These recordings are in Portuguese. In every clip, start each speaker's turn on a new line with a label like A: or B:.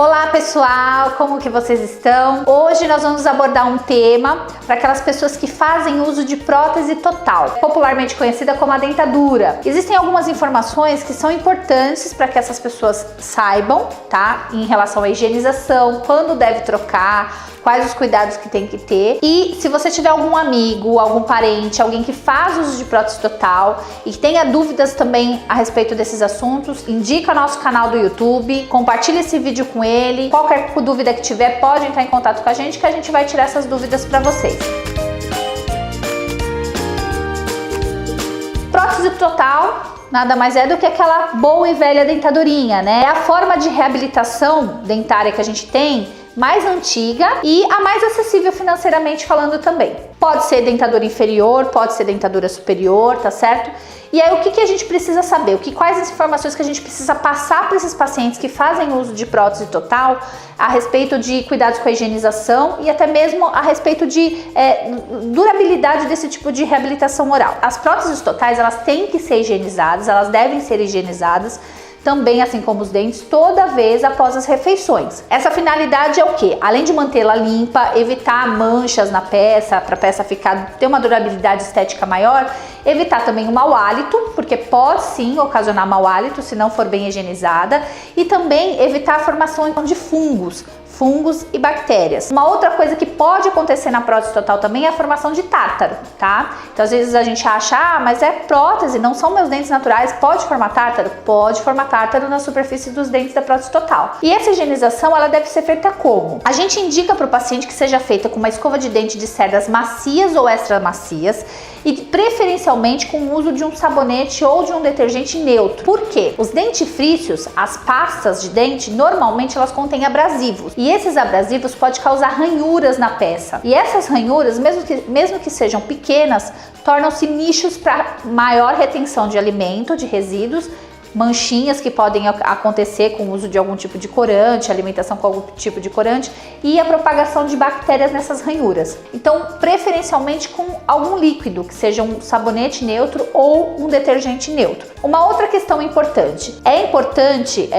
A: Olá pessoal, como que vocês estão? Hoje nós vamos abordar um tema para aquelas pessoas que fazem uso de prótese total, popularmente conhecida como a dentadura. Existem algumas informações que são importantes para que essas pessoas saibam, tá? Em relação à higienização, quando deve trocar, quais os cuidados que tem que ter. E se você tiver algum amigo, algum parente, alguém que faz uso de prótese total e que tenha dúvidas também a respeito desses assuntos, indica nosso canal do YouTube, compartilha esse vídeo com ele. Qualquer dúvida que tiver, pode entrar em contato com a gente que a gente vai tirar essas dúvidas para vocês. Prótese total nada mais é do que aquela boa e velha dentadurinha, né? É a forma de reabilitação dentária que a gente tem mais antiga e a mais acessível financeiramente falando também. Pode ser dentadura inferior, pode ser dentadura superior, tá certo? E aí o que a gente precisa saber? Quais as informações que a gente precisa passar para esses pacientes que fazem uso de prótese total a respeito de cuidados com a higienização e até mesmo a respeito de durabilidade desse tipo de reabilitação oral. As próteses totais, elas têm que ser higienizadas, elas devem ser higienizadas também, assim como os dentes, toda vez após as refeições. Essa finalidade é o quê? Além de mantê-la limpa, evitar manchas na peça, para a peça ter uma durabilidade estética maior, evitar também o mau hálito, porque pode sim ocasionar mau hálito se não for bem higienizada, e também evitar a formação de fungos e bactérias. Uma outra coisa que pode acontecer na prótese total também é a formação de tártaro, tá? Então às vezes a gente acha, mas é prótese, não são meus dentes naturais, pode formar tártaro? Pode formar tártaro na superfície dos dentes da prótese total. E essa higienização, ela deve ser feita como? A gente indica para o paciente que seja feita com uma escova de dente de cerdas macias ou extra macias e preferencialmente com o uso de um sabonete ou de um detergente neutro. Por quê? Os dentifrícios, as pastas de dente, normalmente elas contêm abrasivos. E esses abrasivos podem causar ranhuras na peça. E essas ranhuras, mesmo que sejam pequenas, tornam-se nichos para maior retenção de alimento, de resíduos, manchinhas que podem acontecer com o uso de algum tipo de corante, alimentação com algum tipo de corante e a propagação de bactérias nessas ranhuras. Então, preferencialmente com algum líquido, que seja um sabonete neutro ou um detergente neutro. Uma outra questão importante,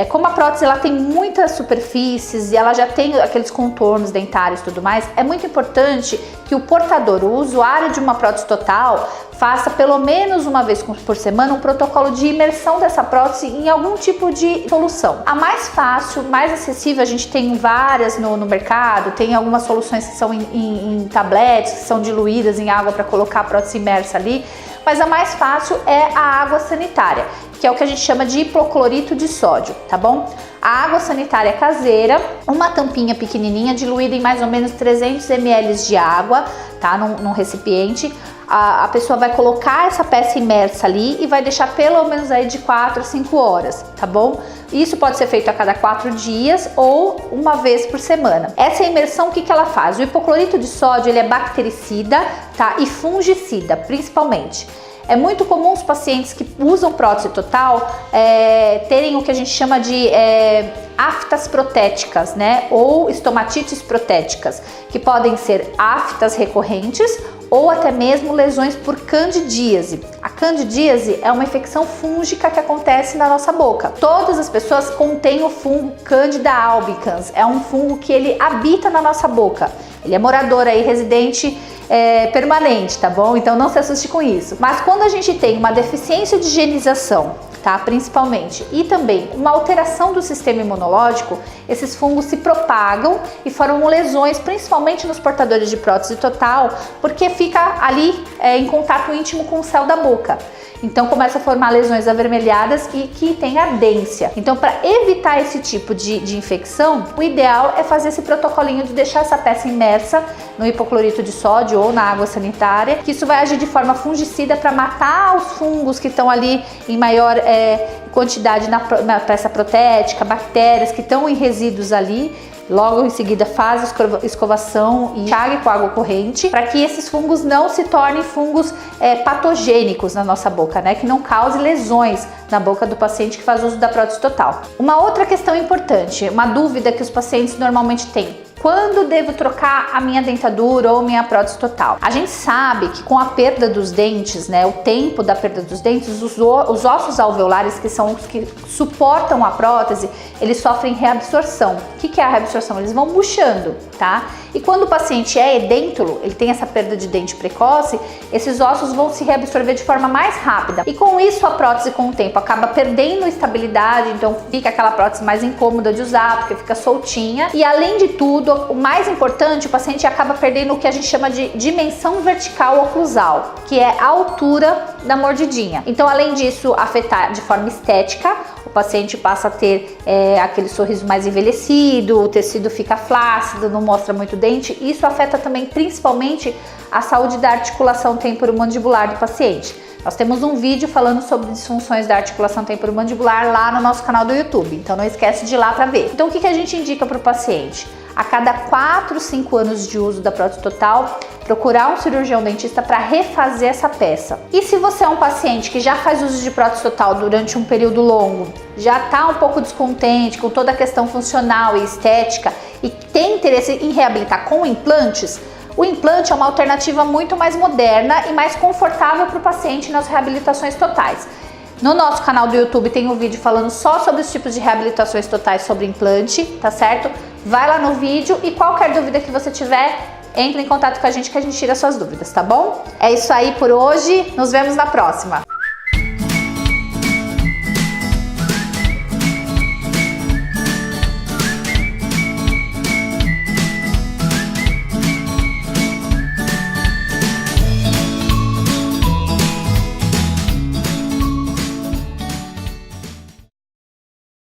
A: como a prótese ela tem muitas superfícies e ela já tem aqueles contornos dentários e tudo mais, é muito importante que o portador, o usuário de uma prótese total, faça pelo menos uma vez por semana um protocolo de imersão dessa prótese em algum tipo de solução. A mais fácil, mais acessível, a gente tem várias no mercado, tem algumas soluções que são em tabletes, que são diluídas em água para colocar a prótese imersa ali, mas a mais fácil é a água sanitária, que é o que a gente chama de hipoclorito de sódio, tá bom? A água sanitária caseira, uma tampinha pequenininha diluída em mais ou menos 300 ml de água, tá? Num recipiente. A pessoa vai colocar essa peça imersa ali e vai deixar pelo menos aí de 4 a 5 horas, tá bom? Isso pode ser feito a cada 4 dias ou uma vez por semana. Essa imersão, o que ela faz? O hipoclorito de sódio, ele é bactericida, tá? E fungicida, principalmente. É muito comum os pacientes que usam prótese total terem o que a gente chama de aftas protéticas, né? Ou estomatites protéticas, que podem ser aftas recorrentes ou até mesmo lesões por candidíase. A candidíase é uma infecção fúngica que acontece na nossa boca. Todas as pessoas contêm o fungo Candida albicans, é um fungo que ele habita na nossa boca. Ele é morador aí, residente permanente, tá bom? Então não se assuste com isso. Mas quando a gente tem uma deficiência de higienização, tá? Principalmente, e também uma alteração do sistema imunológico, esses fungos se propagam e formam lesões, principalmente nos portadores de prótese total, porque fica ali em contato íntimo com o céu da boca. Então começa a formar lesões avermelhadas e que tem ardência. Então, para evitar esse tipo de infecção, o ideal é fazer esse protocolinho de deixar essa peça imersa no hipoclorito de sódio ou na água sanitária, que isso vai agir de forma fungicida para matar os fungos que estão ali em maior quantidade na peça protética, bactérias que estão em resíduos ali. Logo em seguida faz a escovação e enxague com água corrente para que esses fungos não se tornem fungos patogênicos na nossa boca, né? Que não cause lesões na boca do paciente que faz uso da prótese total. Uma outra questão importante, uma dúvida que os pacientes normalmente têm: Quando devo trocar a minha dentadura ou minha prótese total? A gente sabe que com a perda dos dentes, né, o tempo da perda dos dentes, os ossos alveolares, que são os que suportam a prótese, eles sofrem reabsorção. O que é a reabsorção? Eles vão murchando, tá? E quando o paciente é edêntulo, ele tem essa perda de dente precoce, esses ossos vão se reabsorver de forma mais rápida. E com isso a prótese com o tempo acaba perdendo estabilidade, então fica aquela prótese mais incômoda de usar, porque fica soltinha. E além de tudo, o mais importante, o paciente acaba perdendo o que a gente chama de dimensão vertical oclusal, que é a altura da mordidinha. Então, além disso, afetar de forma estética, o paciente passa a ter aquele sorriso mais envelhecido, o tecido fica flácido, não mostra muito dente. Isso afeta também principalmente a saúde da articulação temporomandibular do paciente. Nós temos um vídeo falando sobre disfunções da articulação temporomandibular lá no nosso canal do YouTube, então não esquece de ir lá para ver. Então o que a gente indica para o paciente? A cada 4, 5 anos de uso da prótese total, procurar um cirurgião dentista para refazer essa peça. E se você é um paciente que já faz uso de prótese total durante um período longo, já está um pouco descontente com toda a questão funcional e estética e tem interesse em reabilitar com implantes, o implante é uma alternativa muito mais moderna e mais confortável para o paciente nas reabilitações totais. No nosso canal do YouTube tem um vídeo falando só sobre os tipos de reabilitações totais sobre implante, tá certo? Vai lá no vídeo e qualquer dúvida que você tiver, entre em contato com a gente que a gente tira suas dúvidas, tá bom? É isso aí por hoje, nos vemos na próxima!